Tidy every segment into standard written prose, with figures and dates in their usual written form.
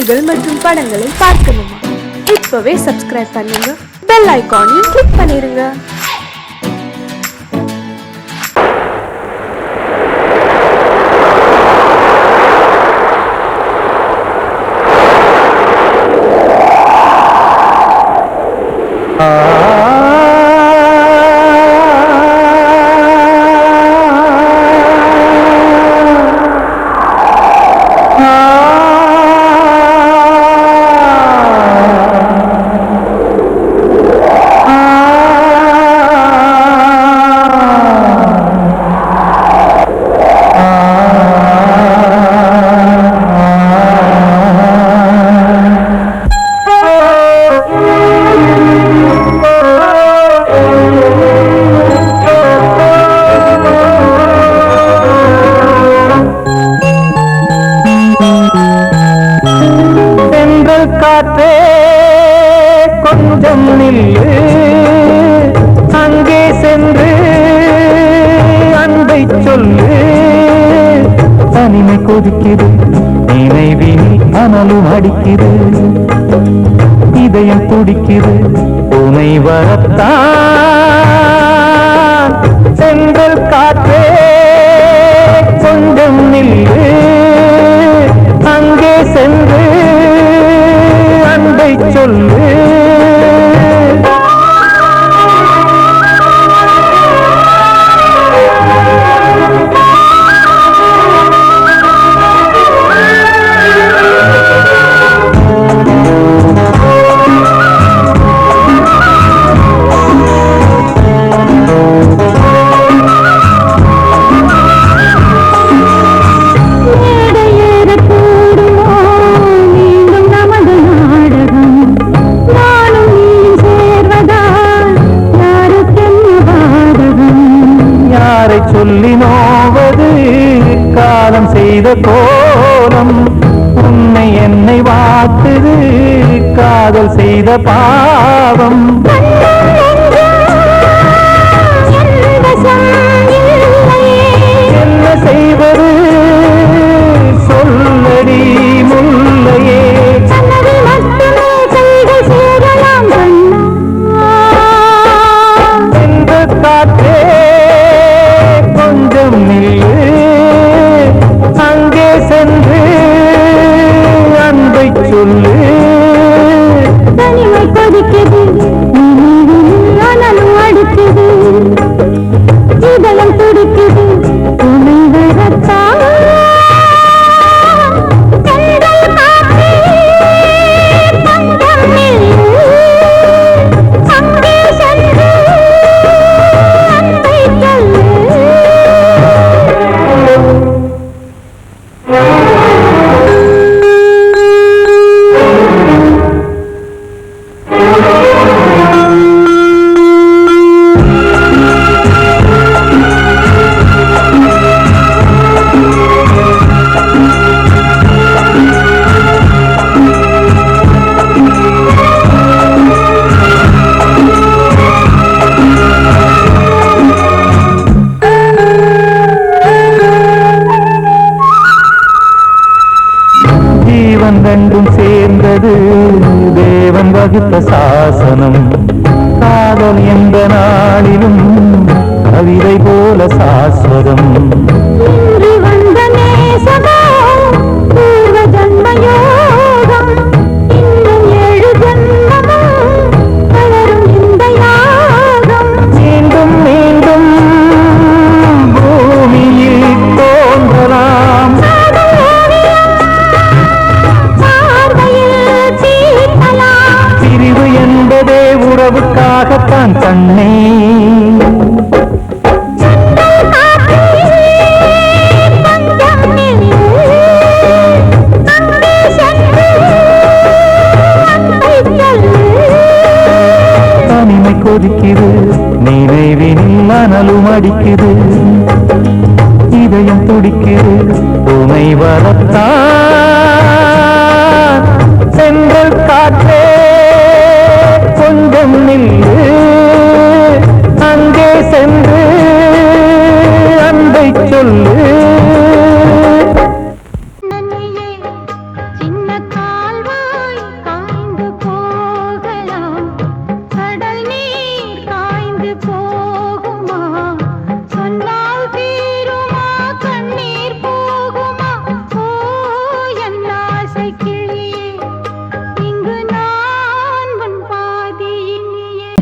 செய்திகள் மற்றும் படங்களை பார்க்கணுமா? இப்பவே சப்ஸ்கிரைப் பண்ணுங்க, பெல் ஐகானையும் கிளிக் பண்ணிருங்க. காற்றே கொஞ்சம் நில்லு, அங்கே சென்று அன்பை சொல்லு. தனிமை கொதிக்குது, நினைவில் அனலும் அடிக்குது, இதயம் துடிக்குது துணை வரத்தான். சென்றல் காற்றே கொஞ்சம் நில்லு, அங்கே சென்று அன்பை சொல்லு. சொல்லி நோவது காலம் செய்த கோலம், உன்னை என்னை வாட்டுது காதல் செய்த பாவம். என்ன செய்வது சொல்லடி முல்லையே, எந்த காற்றே கொஞ்சம் நில்லு, அங்கே சென்று அன்பை சொல்லு. தனிமை கொதிக்குது, அனலும் அடிக்குது, இதயம் துடிக்குது துணை வரத்தான். ரெண்டும் சேர்ந்தது தேவன் வகுத்த சாசனம். காதல் எந்த நாளிலும் கவிதை போல சாஸ்வதம். மீண்டும் மீண்டும் பூமியில் தோன்றலாம், பிரிவு என்பதே உறவுக்காகத்தான் கண்ணே. தனிமை கொதிக்குது, நினைவினில் அனலும் அடிக்குது, இதயம் துடிக்குது துணை வரத்தான். சென்றல் காற்றே கொஞ்சம் நில்லு,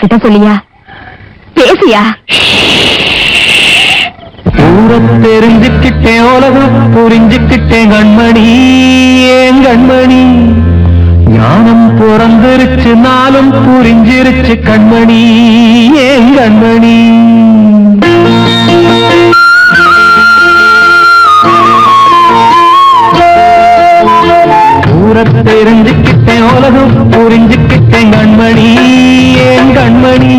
கிட்ட சொல்லியா பேசியா ஊரை தெரிஞ்சுக்கிட்டேன் உலகம் புரிஞ்சுக்கிட்டேன் கண்மணி ஏன் கண்மணி ஞானம் பிறந்திருச்சு நாளும் புரிஞ்சிருச்சு கண்மணி ஏன் கண்மணி ஊரை தெரிஞ்சுக்கிட்டேன் உலகம் புரிஞ்சுக்கிட்டேன் கண்மணி ஏன் கண்மணி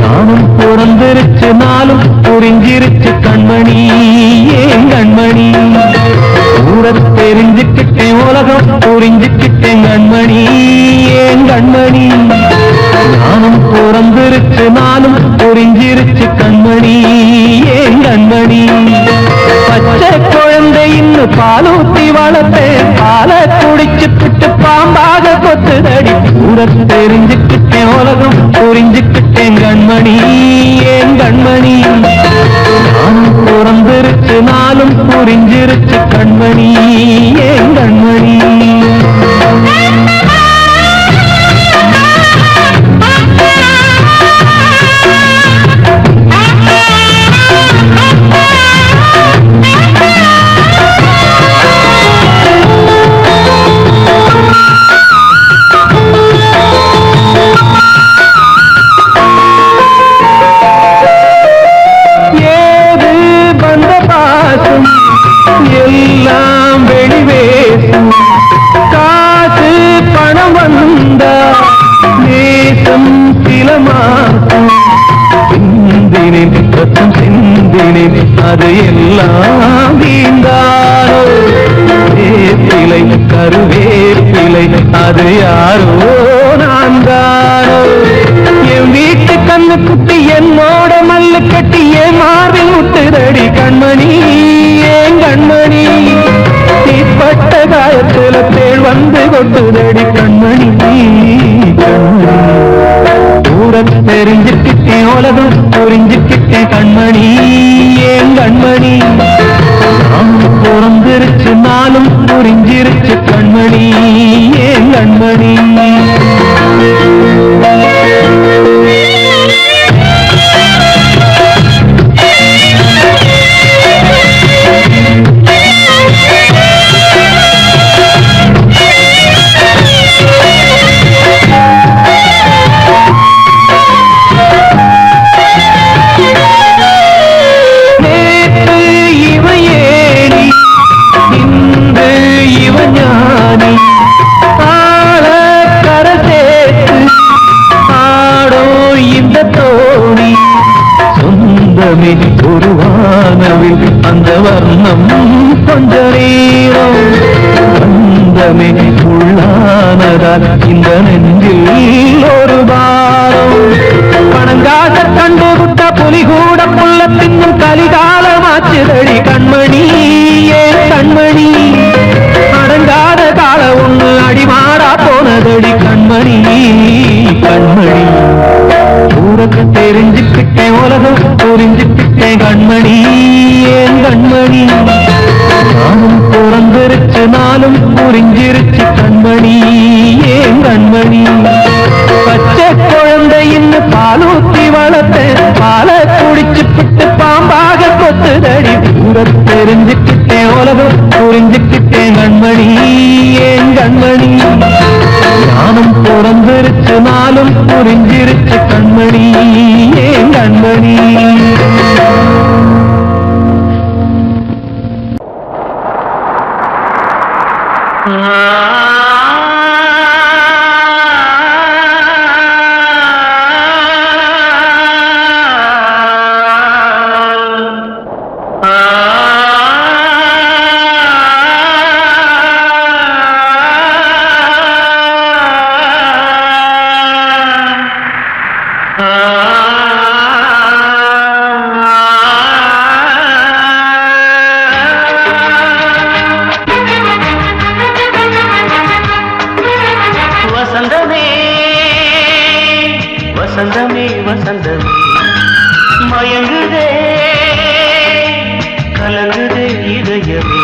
ஞானம் பிறந்திருச்சு நாளும் புரிஞ்சிருச்சு கண்மணி ஏன் கண்மணி ஊரை தெரிஞ்சுக்கிட்டேன் உலகம் புரிஞ்சுக்கிட்டேன் கண்மணி ஏன் கண்மணி ஞானம் பிறந்திருச்சு நாளும் புரிஞ்சிருச்சு கண்மணி ஏன் கண்மணி பச்சை குழந்தை இன்னும் பாலூத்தி வளர்த்தேன் பாலை குடிச்சு புட்டு பாம்பாக கொத்துதடி ஊரை தெரிஞ்சுக்கிட்டேன் உலகம் புரிஞ்சுக்கிட்டேன் கண்மணி ஏன் கண்மணி ஞானம் பிறந்திருச்சு நாளும் புரிஞ்சிருச்சு கண்மணி ஏன் கண்மணி எல்லாம் வெளிவேசும் காசு பணம் வந்தா நேசம் சில மாசம் சிந்தினேன் ரத்தம் சிந்தினேன் அது எல்லாம் வீந்தாரோ வேப்பிலை கருவேப்பிலை அது யாரோ நான் தானோ என் வீட்டு கண்ணு குட்டி என்னோட மல்லு கட்டி என் மார்பில் முட்டுதடி கண்மணி ஏன் கண்மணி தீப்பட்ட காயத்துல தேள் வந்து கொட்டுதடி கண்மணி கண்மணி ஊரை தெரிஞ்சுக்கிட்டேன் உலகம் புரிஞ்சுக்கிட்டேன் கண்மணி ஏன் கண்மணி நானும் பிறந்திருச்சு நாளும் புரிஞ்சிருச்சு கண்மணி ஏன் கண்மணி ஒரு வானவில் அந்த வர்ணம் கொஞ்ச நேரம் வந்தமே உள்ளானதால் இந்த நெஞ்சில் ஒரு பாரம் பணங்காக கண்டு விட்ட புலி கூட புள்ள தின்னும் கலிகாலமாச்சுதடி கண்மணி ஏன் கண்மணி அடங்காத கால ஒண்ணு அடிமாடா போனதடி கண்மணி கண்மணி ஊருக்கு தெரிஞ்சுக்கிட்டேன் உலகம் புரிஞ்சுக்கிட்டேன் கண்மணி ஏன் கண்மணி நானும் பிறந்திருச்சு நாளும் புரிஞ்சிருச்சு கண்மணி ஏன் கண்மணி பச்சை குழந்தை இன்னும் பாலூத்தி வளர்த்தேன் பாலை குடிச்சு புட்டு பாம்பாக கொத்துதடி ஊரை தெரிஞ்சுக்கிட்டேன் உலகம் புரிஞ்சுக்கிட்டேன் கண்மணி ஏன் கண்மணி ஞானம் பிறந்திருச்சு நாளும் புரிஞ்சிருச்சு கண்மணி ஏன் கண்மணி வசந்தமே வசந்தமே மயங்குதே கலங்குதே இதயமே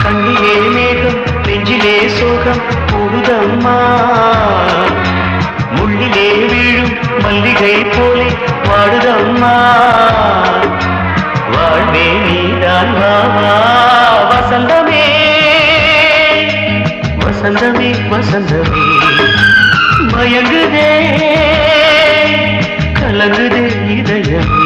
கண்ணிலே மேகம் நெஞ்சிலே சோகம் போகுதம்மா முள்ளிலே மல்லிகை போலே வாடுதம்மா வாழ்வே நீதான் வாவா வசந்தமே வசந்தமே வசந்தமே மயங்குதே கலங்குதே இதயமே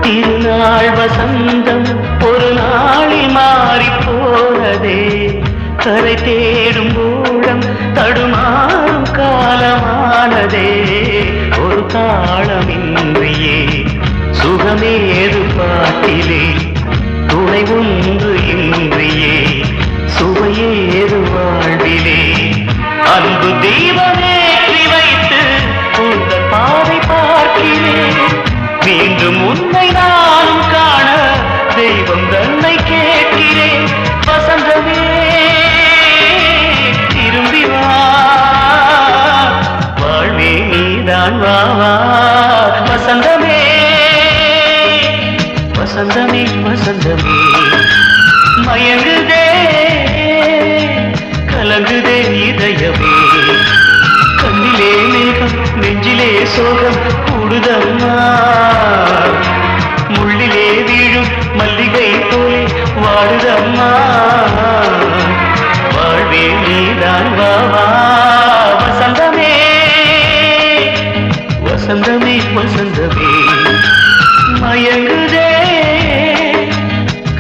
திருநாள் வசந்தம் ஒரு நாளில் மாறி போனதே கரை தேடும் ஊழம் தடுமாறும் காலமானதே ஒரு தாளமின்றியே சுகமேது பாட்டிலே துணை ஒன்று இன்றியே சுவையேது வாழ்விலே அன்பு தெய்வமேற்றி வைத்து உங்கள் பாதை பார்க்கிறேன் மீண்டும் உன்னை நானும் காண தெய்வம் தன்னை கேட்கிறேன் வசந்தமே திரும்பி வா வாழ்வே நீதான் வாவா வசந்தமே வசந்தமே வசந்தமே மயங்குதே கலங்குதே இதயமே கண்ணிலே மேகம் நெஞ்சிலே சோகம் கூடுதம்மா முள்ளிலே வீழும் மல்லிகை போலே வாடுதம்மா வாழ்வே நீதான் வாவா வசந்தமே வசந்தமே வசந்தமே மயங்குதே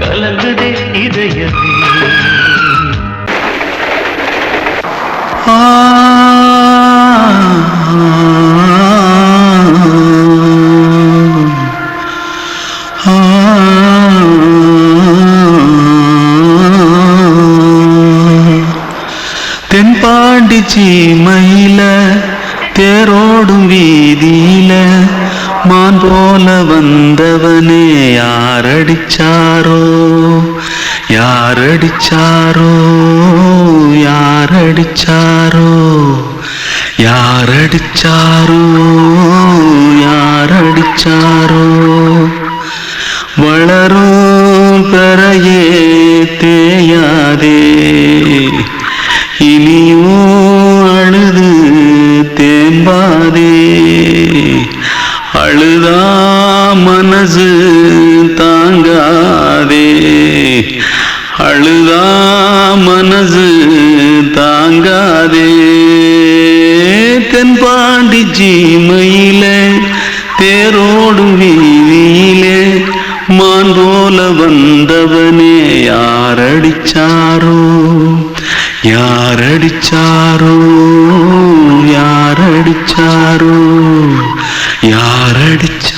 கலங்குதே இதயமே தென்பாண்டி சீமையில தேரோடும் வீதியில மான் போல வந்தவனே யாரடிச்சாரோ யாரடிச்சாரோ யாரடிச்சாரோ யாரடிச்சாரோ யாரடிச்சாரோ வளரும் பெறையே தேயாதே இனியும் அழுது தேம்பாதே அழுதா மனசு தாங்காதே அழுதா மனசு தாங்காதே தென்பாண்டி சீமையில தேரோடும் வீதியிலே மான் போல வந்தவனே யாரடிச்சாரோ யாரடிச்சாரோ யாரடிச்சாரோ யாரடிச்சா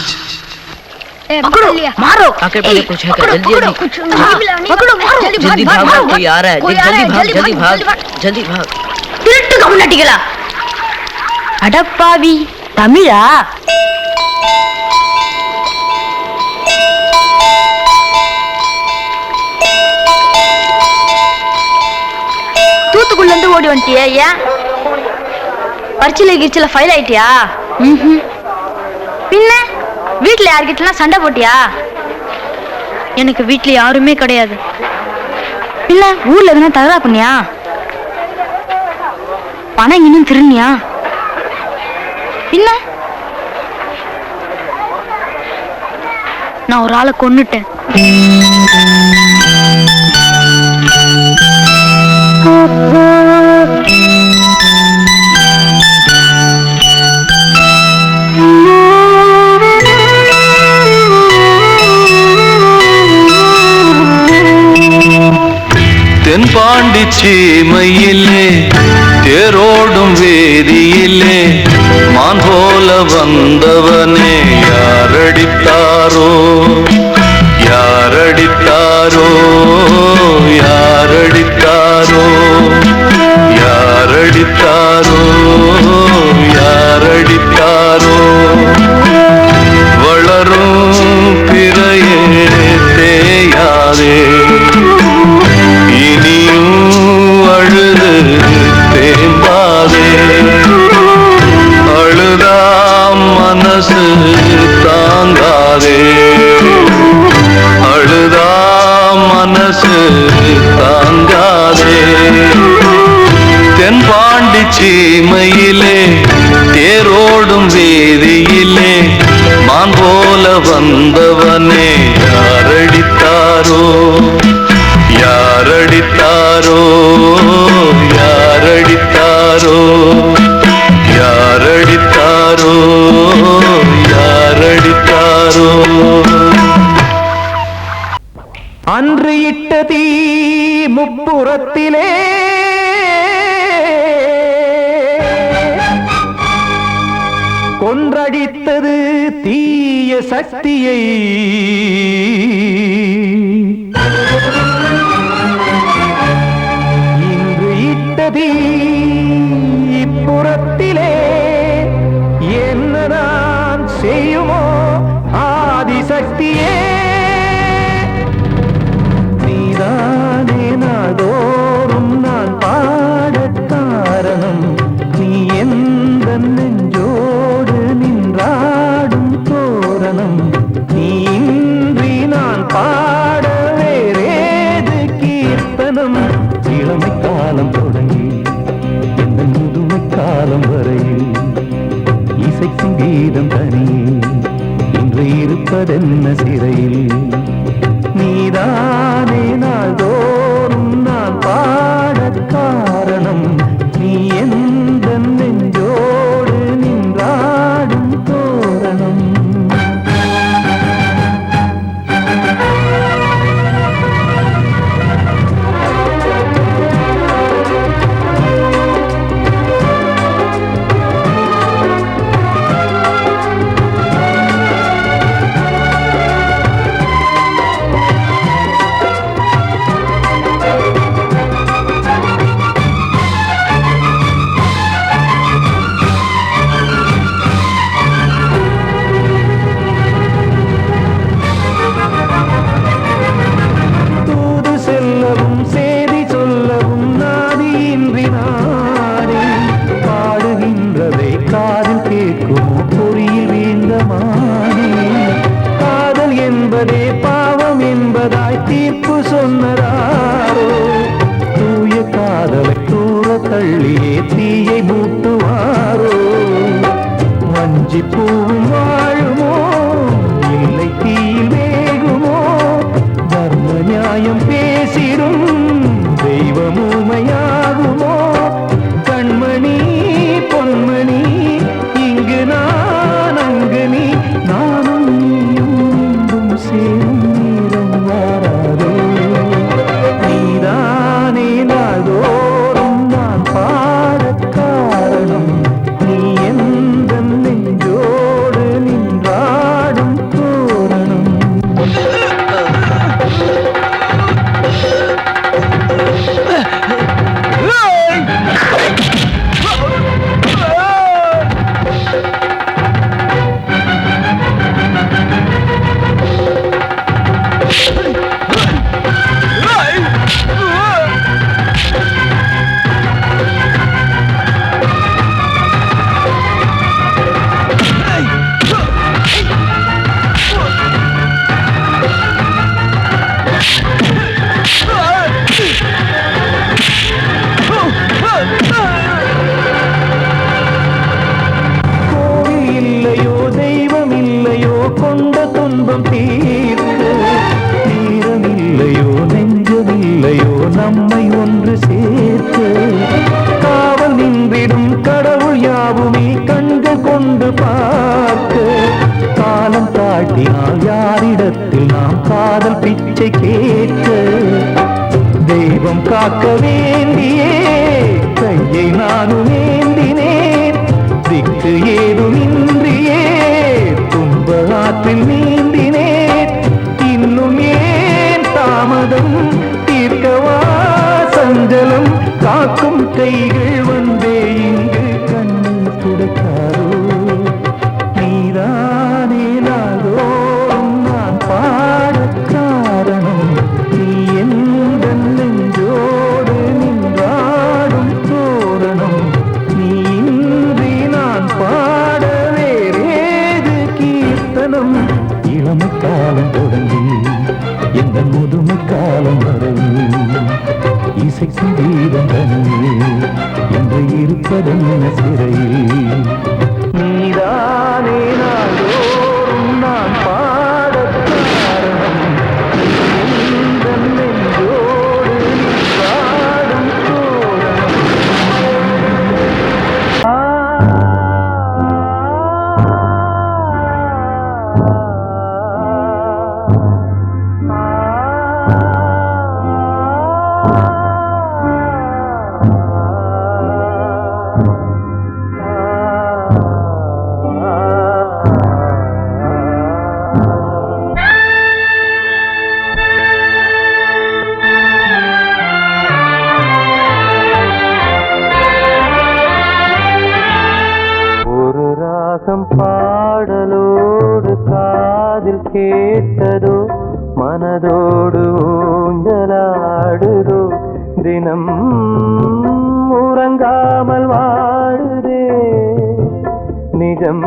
पकड़ो मारो आके पहले कुछ है क्या जल्दी जल्दी पकड़ो मारो जल्दी भाग कोई आ रहा है जल्दी भाग जल्दी भाग திருட்டுக்கு முன்னாடிகளா அடப்பாவி தமிழா தூத்துக்குள்ள இருந்து ஓடி வந்துட்டியா ஏன் பரிச்சையில கிரிச்சில ஃபைல் ஆயிட்டியா பின்ன வீட்டுல யார்கிட்டலாம் சண்டை போட்டியா எனக்கு வீட்டுல யாருமே கிடையாது இல்ல ஊர்ல எதுனா தகரா பண்ணியா பணம் இன்னும் திருநியா பின்ன நான் ஒரு ஆளை கொன்னுட்டேன் தென்பாண்டி சீமையிலே தேரோடும் வேதியிலே மான் போல வந்தவனே யாரடித்தாரோ யாரடித்தாரோ யாரடித்தாரோ அன்று இட்ட தீ முப்புறத்திலே கொன்றடித்தது தீய சக்தியை. இன்று இட்ட தீ இப்புறத்திலே என்ன நான் செய்யுமோ ஆதிசக்தியே. நீதானே நாள்தோறும் நான் பாடக் காரணம். நீ எந்த நெஞ்சோடு நின்றாடும் தோரணம். நீ இன்றி நான் பாட வேறேது கீர்த்தனம். இளமை காலம் தொடங்கி எந்த முதுமை காலம் வரையில் இசை சங்கீதம் தனியே இன்று இருப்பதென்ன சிறையில். நீதானே நாள்தோறும் நான் பாடக் காரணம். நீ எந்த நெஞ்சோடு நின்றாடும் தோரணம். தள்ளியே தீயை மூட்டுவாரோ. வஞ்சி பூவும் வாழுமோ இல்லை தீயில் வேகுமோ. தர்ம நியாயம் பேசிடும் தெய்வமுமையாகுமோ. கண்மணி பொன்மணி இங்கு நான் அங்கு நீ நானும் நீயும் மீண்டும் சேரும் நேரம் வாராதோ. நீதானே நாள்தோறும் நான் பாடக் காரணம். நீ எந்த நெஞ்சோடு நின்றாடும் தோரணம். கொண்ட துன்பம் தீர்க்க நேரமில்லையோ நெஞ்சமில்லையோ நம்மை ஒன்று சேர்க்க. காவல் நின்றிடும் கடவுள் யாவுமே கண்கள் கொண்டு பார்க்க. காலம் தாட்டினால் யாரிடத்தில் நாம் காதல் பிச்சை கேட்க. தெய்வம் காக்க வேண்டியே கையை நானும் ஏந்தினேன். திக்கு ஏதுமின்றியே துன்ப ஆற்றில் நீந்தினேன். இன்னும் ஏன் தாமதம் தீர்க்கவா சஞ்சலம். காக்கும் கைகள் வந்தே இங்கு கண்ணீர் துடைக்காரோ. நீதானே நாள்தோறும் நான் பாடக் காரணம். நீ எந்த நெஞ்சோடு நின்றாடும் தோரணம். நீ இன்றி நான் பாட வேறேது கீர்த்தனம். இளமை காலம் தொடங்கி எந்த முதுமை காலம் வரையில் இசை சங்கீதம் தனியே என்று இருப்பதென்ன சிறையில். நீதானே நாள்தோறும் நான் பாடக் காரணம். எந்த நெஞ்சோடு நின்றாடும் தோரணம். மனதோடு ஊஞ்சலாடுதோ தினம் உறங்காமல் வாடுதே நிஜம்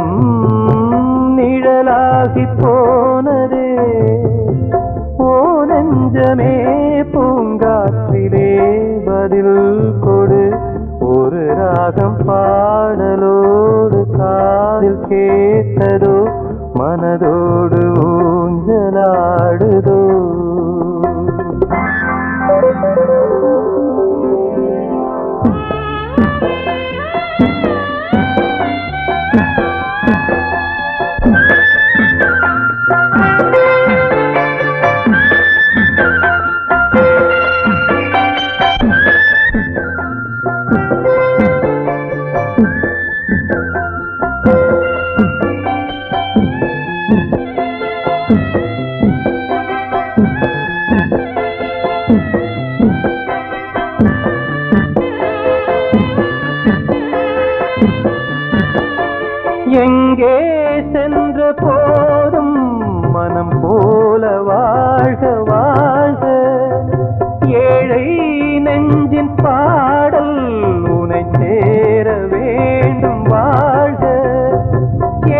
நிழலாகி போனதே ஓ நெஞ்சமே பூங்காற்றிலே பதில் கொடு ஒரு ராகம் பாடலோடு காதில் கேட்டதோ மனதோடு ஊஞ்சலாடுதோ எங்கே சென்ற போதும் மனம் போல வாழ்க வாழ்க ஏழை நெஞ்சின் பாடல் உனை சேர வேண்டும் வாழ்க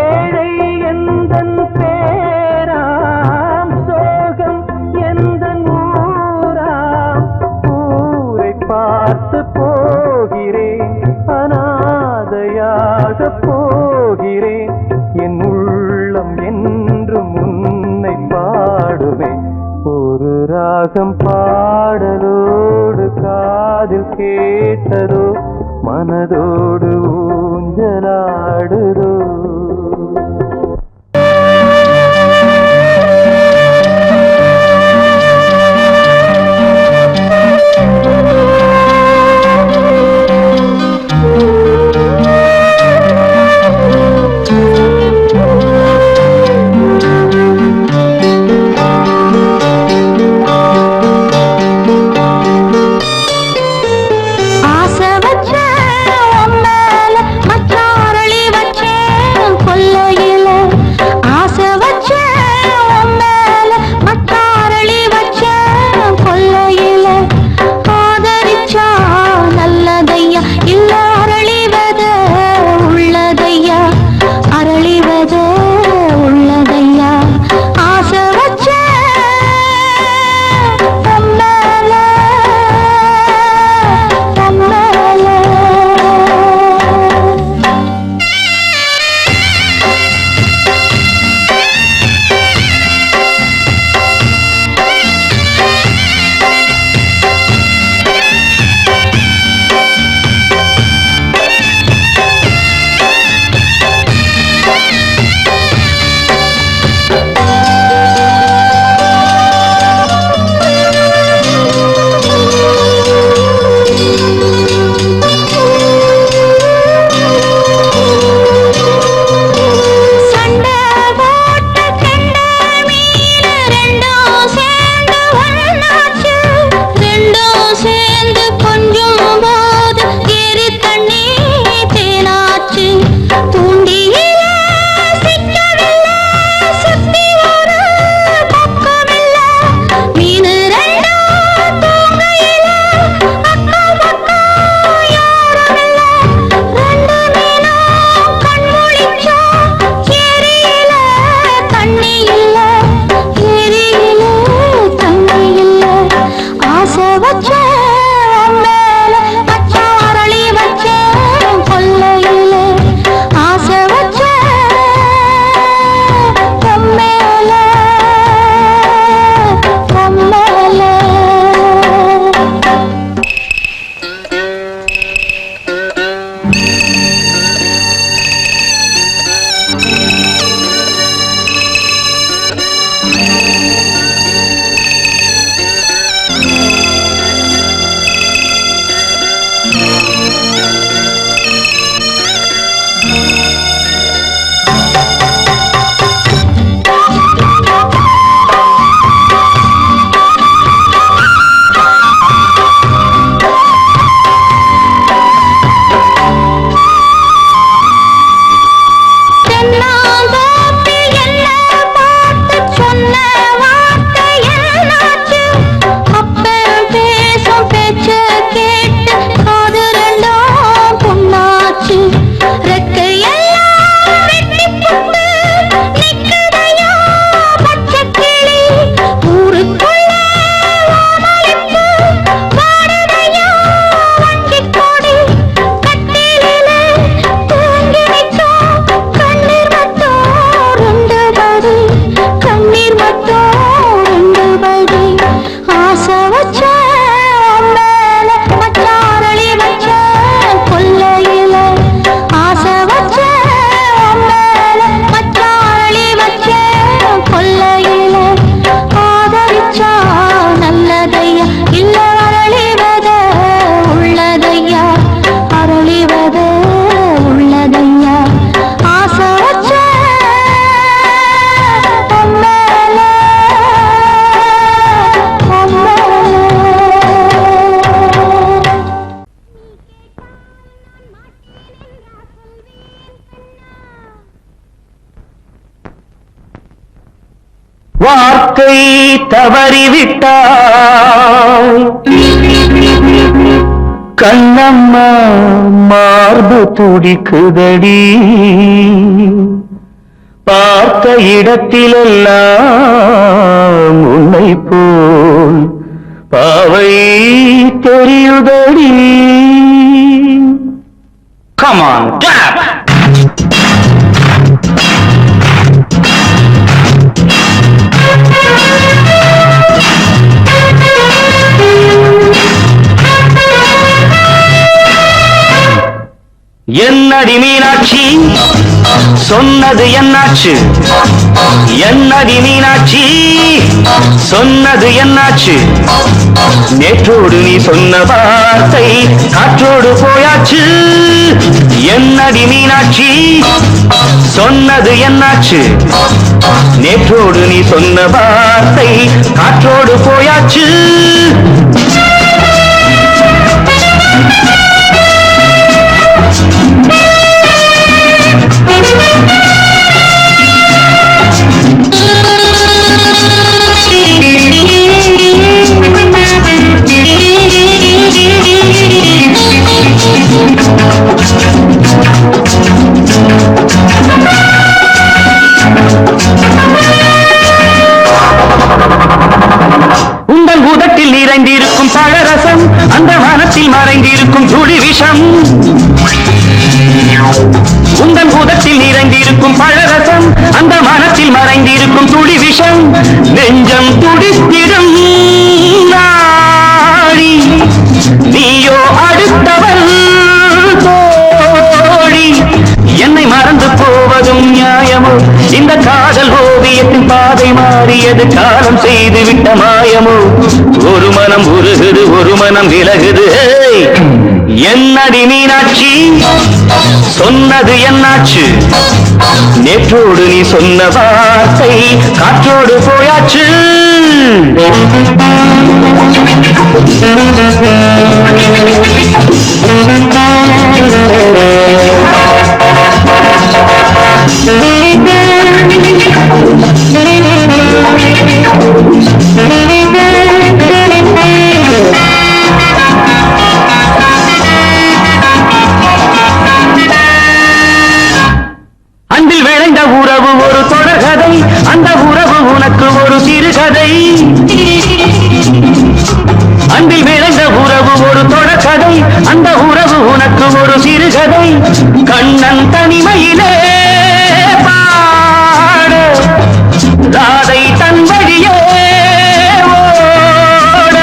ஏழை எந்தன் பேராம் சோகம் எந்தன் ஊராம் ஊரை பார்த்து போகிறேன் அநாதையாக போகிறேன் என் உள்ளம் என்றும் உன்னை பாடுவேன் ஒரு ராகம் பாடலோடு காதில் கேட்டதோ மனதோடு ஊஞ்சலாடுதோ ஆசை வச்ச உன் மேல மச்சாரளி வச்சேன் தவறிவிட்டாய் கண்ணம்மா மார்பு துடிக்குதடி பார்த்த இடத்திலெல்லாம் உன்னை போல் பாவை தெரியுதடி Come on, clap! என்னடி மீனாட்சி சொன்னது என்னாச்சு என்னடி மீனாட்சி சொன்னது என்னாச்சு நேற்றோடு நீ சொன்ன வார்த்தை காற்றோடு போயாச்சு என்னடி மீனாட்சி சொன்னது என்னாச்சு நேற்றோடு நீ சொன்ன வார்த்தை காற்றோடு போயாச்சு உங்கள் உதட்டில் நிறைந்திருக்கும் பழரசம் அந்த மனத்தில் மறைந்திருக்கும் துளி விஷம் உங்கள் உதட்டில் நிறைந்திருக்கும் பழரசம் அந்த மனத்தில் மறைந்திருக்கும் துளி விஷம் நெஞ்சம் துடித்திடும் நாடி நீயோ அடுத்தவன் தோழி என்னை மறந்து போவதும் நியாயமோ இந்த காதல் ஓவியத்தின் பாதை மாறியது காலம் செய்து விட்ட மாயமோ ஒரு மனம் உருகுது ஒரு மனம் விலகுது என்னடி மீனாட்சி சொன்னது என்னாச்சு நேற்றோடு நீ சொன்ன வார்த்தை காற்றோடு போயாச்சு அன்பில் விளைந்த உறவு ஒரு தொடர்கதை அந்த உறவு உனக்கு ஒரு சிறுகதை அன்பில் விளைந்த உறவு ஒரு தொடர்கதை அந்த உறவு உனக்கு ஒரு சிறுகதை கண்ணன் தனிமையிலே பாட ராதை தன் வழியே ஓட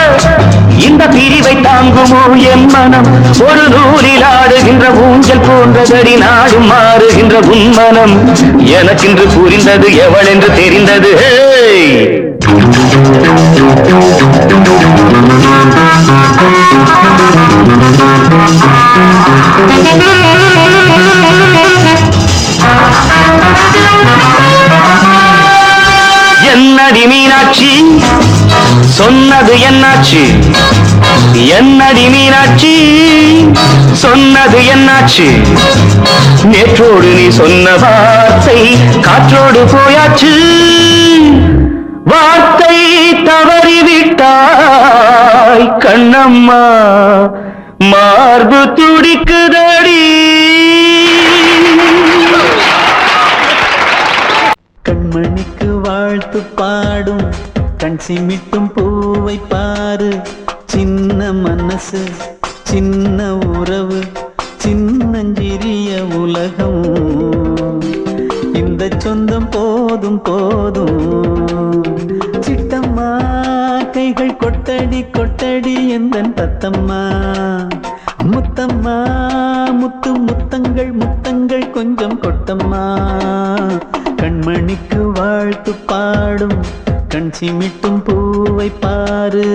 இந்த பிரிவை தாங்குமோ என் மனம் ஒரு நூலில் ஆடுகின்ற ஊஞ்சல் போன்றதடி நாடும் மாறுகின்ற உன்மனம் எனக்கென்று புரிந்தது எவள் என்று தெரிந்தது என்னடி மீனாட்சி சொன்னது என்னாச்சு என்னடி மீனாட்சி சொன்னது என்னாச்சு நேற்றோடு நீ சொன்ன வார்த்தை காற்றோடு போயாச்சு வார்த்தை தவறிவிட்டாய் கண்ணம்மா மார்பு துடிக்குதடி கண்மணிக்கு வாழ்த்து பாடும் கண் சிமிட்டும் பூவை பாரு சின்ன மனசு சின்ன உறவு சின்னஞ்சிறிய உலகம் இந்த சொந்தம் போதும் போதும் சிட்டம்மா கைகள் கொட்டடி கொட்டடி எந்தன் தத்தம்மா முத்தம்மா முத்து முத்தங்கள் முத்தங்கள் கொஞ்சம் கொட்டம்மா கண்மணிக்கு வாழ்த்து பாடும் கண் சிமிட்டும் பூவை பாரு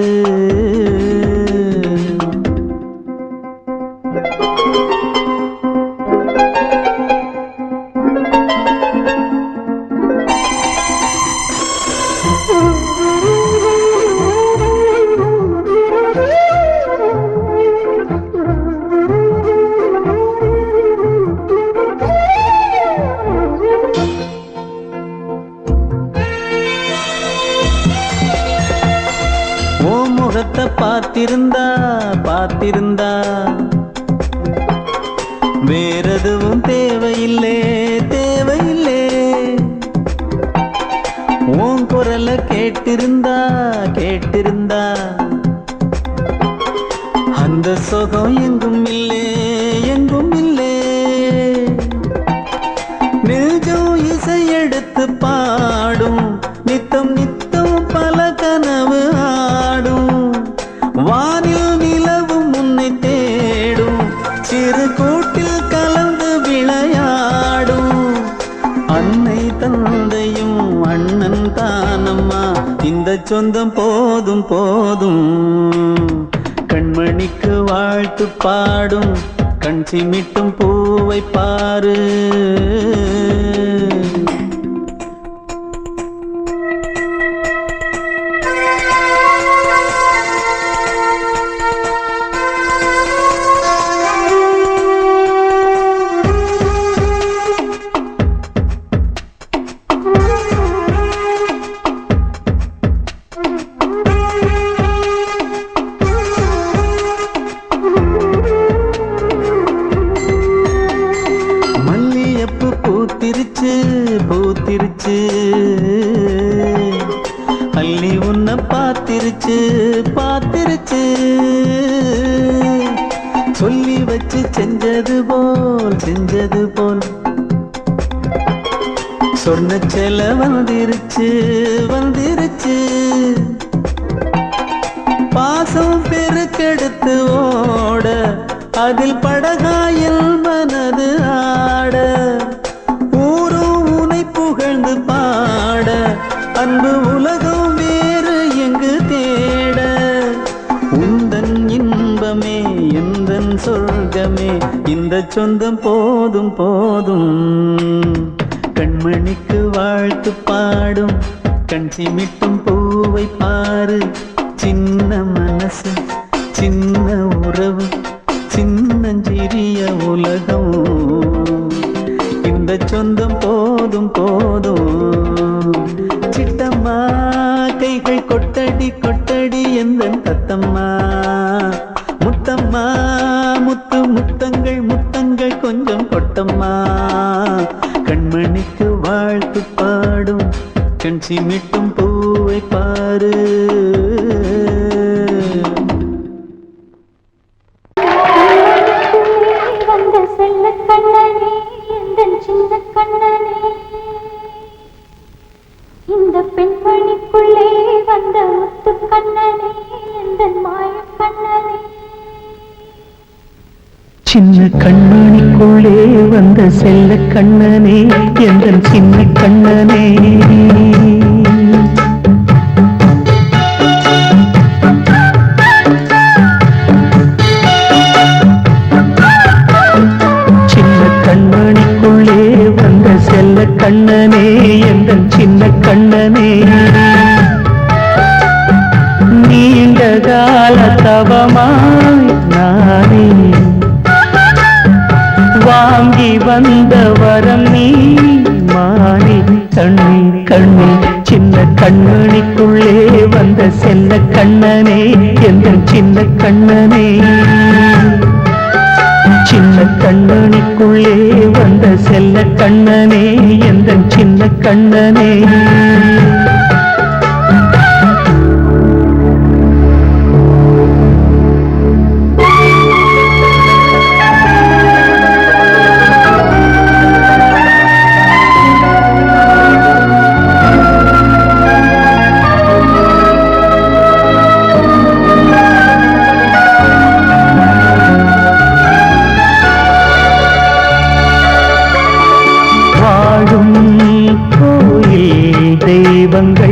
முகத்தை பார்த்திருந்தா பார்த்திருந்தா வேறெதுவும் தேவையில்லை தேவையில்லை. உன் குரல கேட்டிருந்தா கேட்டிருந்தா அந்த சுகம் எங்கும் இல்லே எங்கும் இல்லே. நெஞ்சம் இசை எடுத்து பாடும் நித்தம் நித்தம் பல கனவு ஆடும். வானில் நிலவும் உன்னை தேடும் சிறு கூட்டில் கலந்து விளையாடும். அன்னை தந்தையும் அண்ணன் தானம்மா இந்த சொந்தம் போதும் போதும். கண்மணிக்கு வாழ்த்து பாடும் கண் சிமிட்டும் பூவை பாரு. பூத்திருச்சு பூத்திருச்சு அள்ளி உன்னை பார்த்திருச்சு பார்த்திருச்சு. சொல்லி வச்சு செஞ்சது போல் சொன்ன செல வந்துருச்சு வந்துருச்சு. பாசம் பெருக்கெடுத்து ஓட அதில் படகாயில் மனது ஆட. ஊரும் உனை புகழ்ந்து பாட அன்பு உலகம் வேறு எங்கு தேட. உந்தன் இன்பமே எந்தன் சொர்க்கமே இந்த சொந்தம் போதும் போதும். கண்மணிக்கு வாழ்த்து பாடும் கண் சிமிட்டும் பூவை பாரு. சின்ன மனசு சின்ன உறவு சின்னஞ்சிறிய உலகம் இந்த சொந்தம் போதும் போதும். சிட்டம்மா கைகள் கொட்டடி கொட்டடி எந்தன் தத்தம்மா. முத்தம்மா முத்து முத்தங்கள் முத்தங்கள் கொஞ்சம் கொட்டம்மா. கண்மணிக்கு வாழ்த்து பாடும் கண் சிமிட்டும் பூவை பாரு. வந்த செல்ல கண்ணனே எந்தன் சின்ன கண்ணனே. இந்த பெண்மணிக்குள்ளே வந்த முத்து கண்ணனே எந்தன் மாய கண்ணனே. சின்ன கண்ணனுக்குள்ளே வந்த செல்ல கண்ணனே எந்தன் சின்ன கண்ணனே. கண்மணிக்குள்ளே வந்த செல்ல கண்ணனே எந்தன் சின்ன கண்ணனே. நீண்ட கால தவமாய் நானே வாங்கி வந்த வரம் நீ மாறி கண்ணி கண்ணி. சின்ன கண்மணிக்குள்ளே வந்த செல்ல கண்ணனே எந்தன் சின்ன கண்ணனே. சின்ன கண்ணனுக்குள்ளே வந்த செல்ல கண்ணனே எந்தன் சின்ன கண்ணனே. தெய்வங்கள்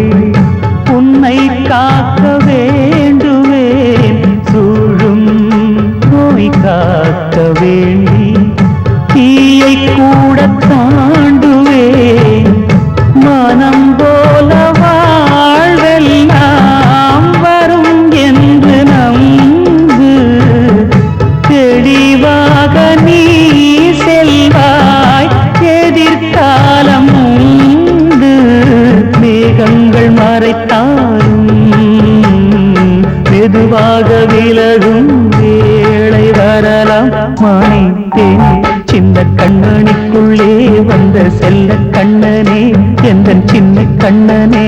மெதுவாக விலகும் வேளை வரலாம் மானித்தேனே சின்ன கண்ணனுக்குள்ளே வந்த செல்ல கண்ணனே எந்தன் சின்ன கண்ணனே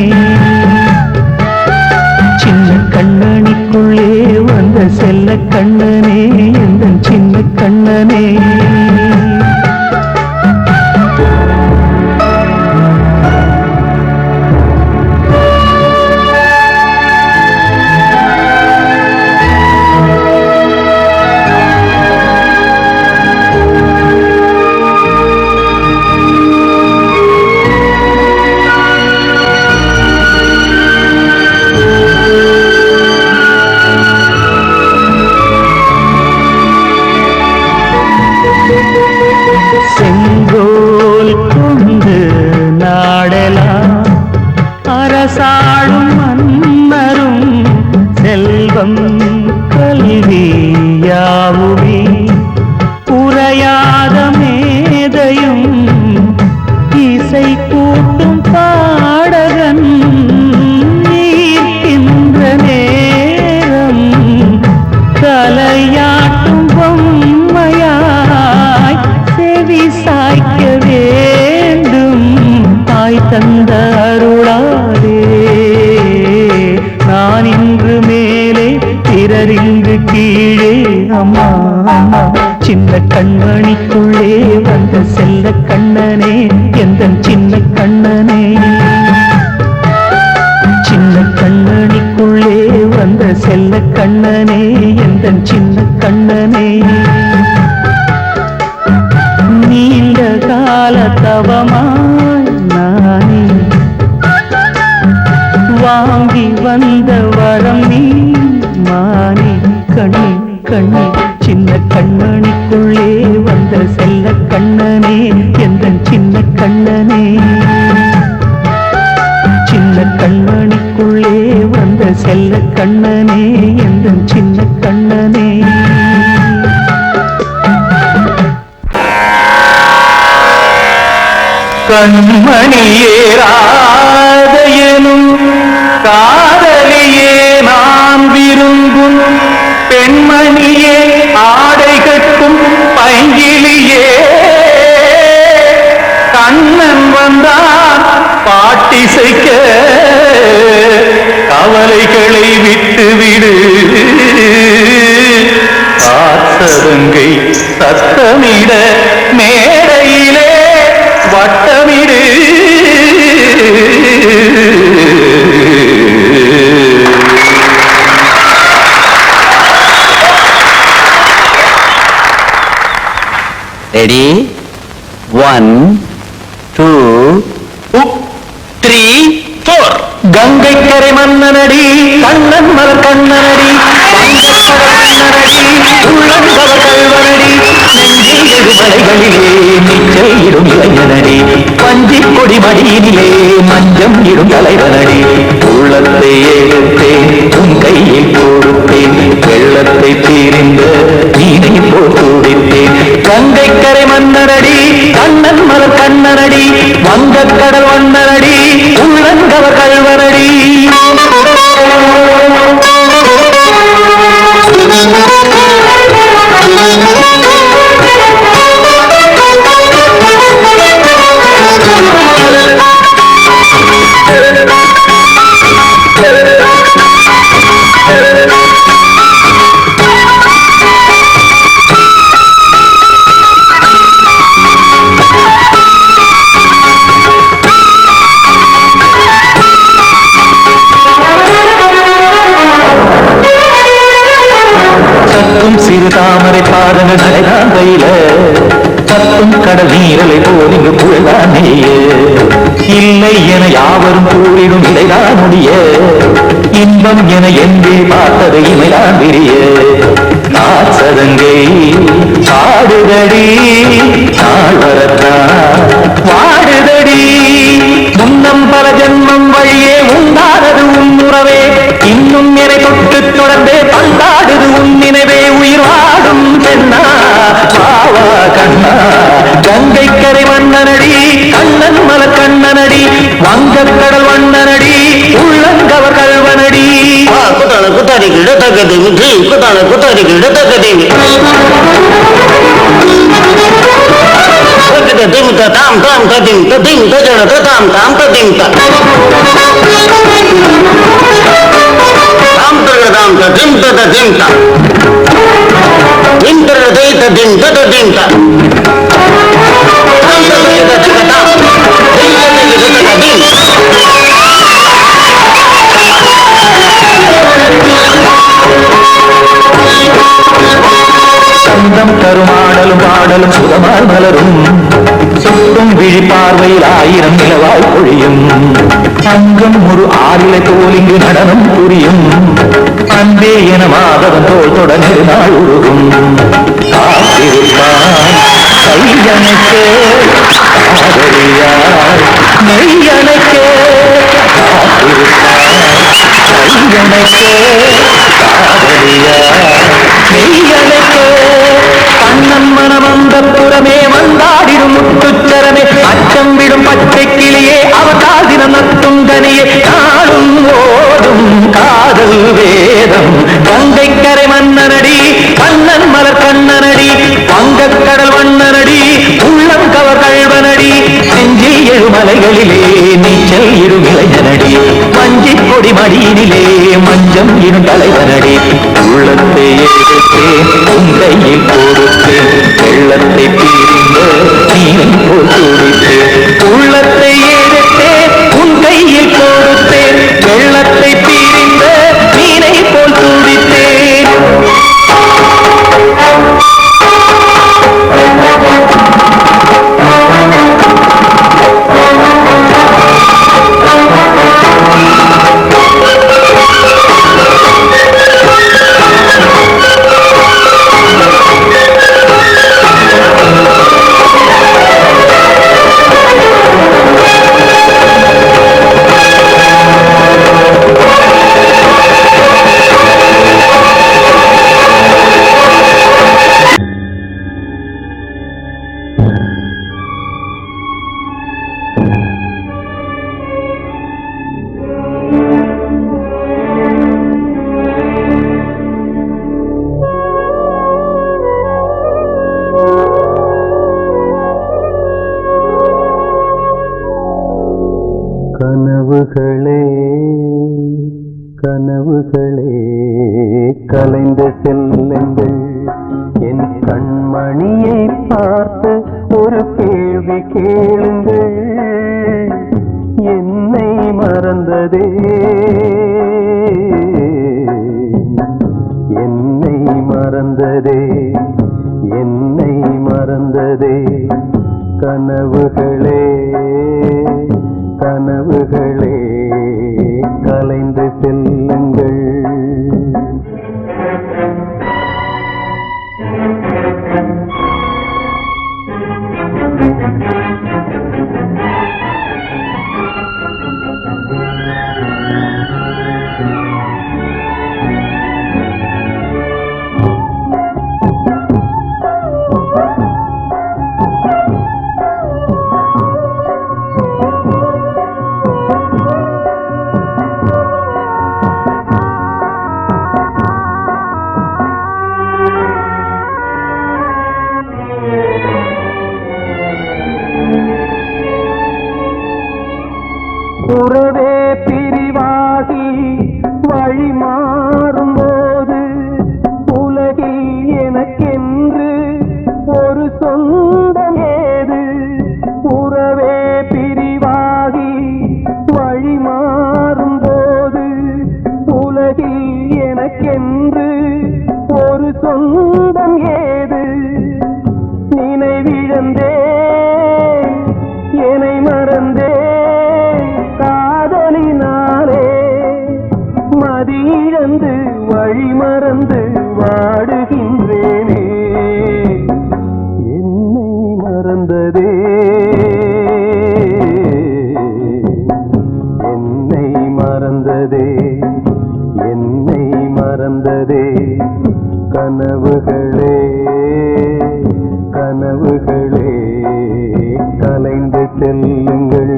சின்ன கண்ணனுக்குள்ளே வந்த செல்ல கண்ணனே எந்தன் சின்ன கண்ணனே செங்கோல் கொண்டு நாடலாம் அரசாளும் மன்னரும் செல்வம் கல்வியாவுமே உரையாத மேதையும் இசை கூட்டும் பாடகன் ஈர்க்கின்ற நேரம் தலையாட்டும் பொம்மையாய் செவி சாய்க்க வேண்டும் தாய் தந்த அருளாதே நான் இன்று மேலே பிறரிங்கு கீழே அம்மா அம்மா சின்ன கண்மணிக்குள்ளே வந்த செல்ல கண்ணனே எந்தன் சின்ன கண்ணனே சின்ன கண்ணனிக்குள்ளே வந்த செல்ல கண்ணனே எந்தன் சின்ன கண்ணனே நீண்ட கால தவமாய் நானே வாங்கி வந்த வரம் நீ மானே கண்ணே கண்ணே சின்ன கண்ணனிக்குள்ளே வந்த செல்ல கண்ணனே எந்தன் சின்ன கண்ணனே சின்ன கண்ணனிக்குள்ளே வந்த செல்ல கண்ணனே எந்தன் சின்ன கண்ணனே கண்மணியேராதையனும் காதலியே நான் விரும்பும் பெண்மணியே ஆடை கட்டும் பைங்கிலியே கண்ணன் வந்தான் பாட்டிசைக்க கவலைகளை விட்டுவிடு பார்த்ததங்கை சத்தமிட மேடையிலே வட்டமிடு ரெடி 1 2 3 4 கங்கை கரை மன்னனடி கண்ணன் மலர் கண்ணனடி உள்ளங்கவ கல்வனடி நெஞ்சில் மலைகளிலே நிச்சல் இடும் இளைஞனடி பஞ்சி கொடி மடியினிலே மஞ்சம் இடும் தலைவனடி உள்ளத்தை எடுத்தேன் உன் கையில் கொடுத்தேன் வெள்ளத்தை தீர்ந்த நீனை போல் துடித்தேன் கங்கை கரை மன்னனடி கண்ணன் மலர் கண்ணனடி வங்க கடல் வண்ணனடி உள்ளங்கவ கல்வனடி சிறு தாமரை பாதங்கள் நடைதான் கையில சத்தும் கடல் நீரலை போல் இங்கு புழதான் நெய்ய இல்லை என யாவரும் கூறிடும் இடைதான் முடிய இன்பம் என என்றே பார்த்தது இமைதான் விரிய நாச்சதங்கை பாடுதடி நாள் வரத்தான் வாடுதடி முன்னம் பல ஜென்மம் வழியே உண்டானது உன் உறவே இன்னும் என்னை தொட்டு தொடர்ந்தே பந்தாடுது உன் நினைவே உயிர் வாடும் பெண்ணா பாவா கண்ணா கங்கை கரை மன்னனடி கண்ணன் மலர் கண்ணனடி வங்க கடல் வண்ணனடி உள்ளங்கவர் கல்வனடி குத்தாரிக்கிட தக்கதேவி குத்தான குத்தாரிக்கிட தக்கதேவி திமுக தாம் தாம் ததிம் ததிம் தஜன தாம் தாம் ததிம் தாம் தரகதாம் ததிம் ததிம் தாம் திம் தரகதை ததிம் ததிம் தாம் தாம் தரகதை ததிம் சந்தம் தருமாடலும் பாடலும் சுகமால் மலரும் சுற்றும் விழி பார்வையில் 1000 நிலவாய் பொழியும் அங்கம் ஒரு ஆறிலை தோல் இங்கு நடனம் புரியும் அன்பே என மாதவன் தோல் தொடர்ந்து நாள் உருகும் காத்திருப்பான் கையனுக்கு காதலியார் மெய்யனுக்கு காத்திருப்பான் கையனுக்கு காதலியார் மெய்யனுக்கு கண்ணன் மனமந்த புறமே வந்தாடிடும் முத்துச்சரமே அச்சம் விடும் பச்சை கிளியே அவதால் தினம் நத்தும் கனியே நாளும் ஓடும் காதல் வேதம் கங்கை கரை மன்னனடி கண்ணன் மலர் கண்ணனடி வங்கக்கடல் வண்ணனடி உள்ளம் கவர் கழ்வனடி செஞ்சில் எழுமலைகளிலே நீச்சல் இருமிளைஞனடி மஞ்சி கொடி மடியினிலே மஞ்சம் இரு தலைவனடி உள்ளத்தை எடுத்தேன் உங்கையில் கொடுத்தேன் வெள்ளத்தை பிரிந்து நீரை போல் துடித்தேன் உள்ளத்தை எடுத்தேன் உன் கையில் கொடுத்தேன் வெள்ளத்தை பிரிந்து நீரை போல் துடித்தேன் கனவுகளே கனவுகளே கலைந்து செல்லுங்கள் என் கண்மணியை பார்த்து ஒரு கேள்வி கேளுங்கள் என்னை மறந்ததே என்னை மறந்ததே என்னை மறந்ததே கனவுகளே கனவுகளே கலைந்து செல்லுங்கள் உறவே பிரிவாகி வழி மாறும்போது உலகில் எனக்கென்று ஒரு சொந்தம் ஏது உறவே பிரிவாகி வழி மாறும்போது உலகில் எனக்கென்று ஒரு சொந்தம் ஏது நினைவிழந்தே என்னை மறந்தே காதலினாலே மதியிழந்து வழி மறந்து வாடுகின்றேனே என்னை மறந்ததே என்னை மறந்ததே என்னை மறந்ததே கனவுகளே கனவுகளே கலைந்து செல்லுங்கள்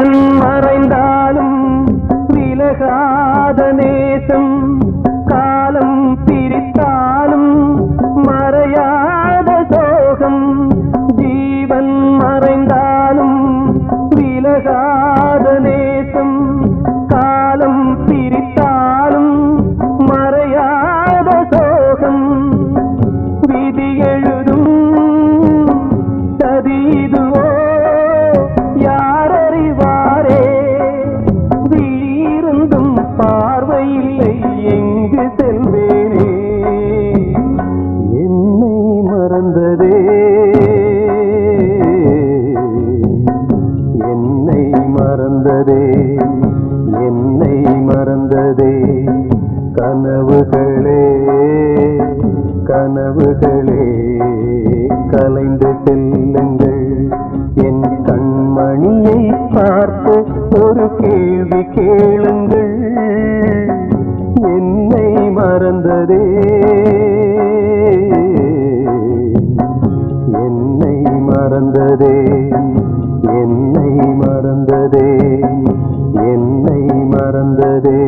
ஜீவன் மறைந்தாலும் விலகாத நேசம் காலம் பிரித்தாலும் மறையாத சோகம் ஜீவன் மறைந்தாலும் விலகாத நேசம் காலம் பிரித்தாலும் மறையாத சோகம் விதி எழுதும் சதீதுவோ யாரறிவாரே வீருந்தும் பார்வையில்லை எங்கு செல்வேனே என்னை மறந்ததே என்னை மறந்ததே என்னை மறந்ததே கனவுகளே கனவுகளே கலைந்து செல்லுங்கள் என் கண்மணியை பார்த்து ஒரு கேள்வி கேளுங்கள் என்னை மறந்ததே என்னை மறந்ததே என்னை மறந்ததே என்னை மறந்ததே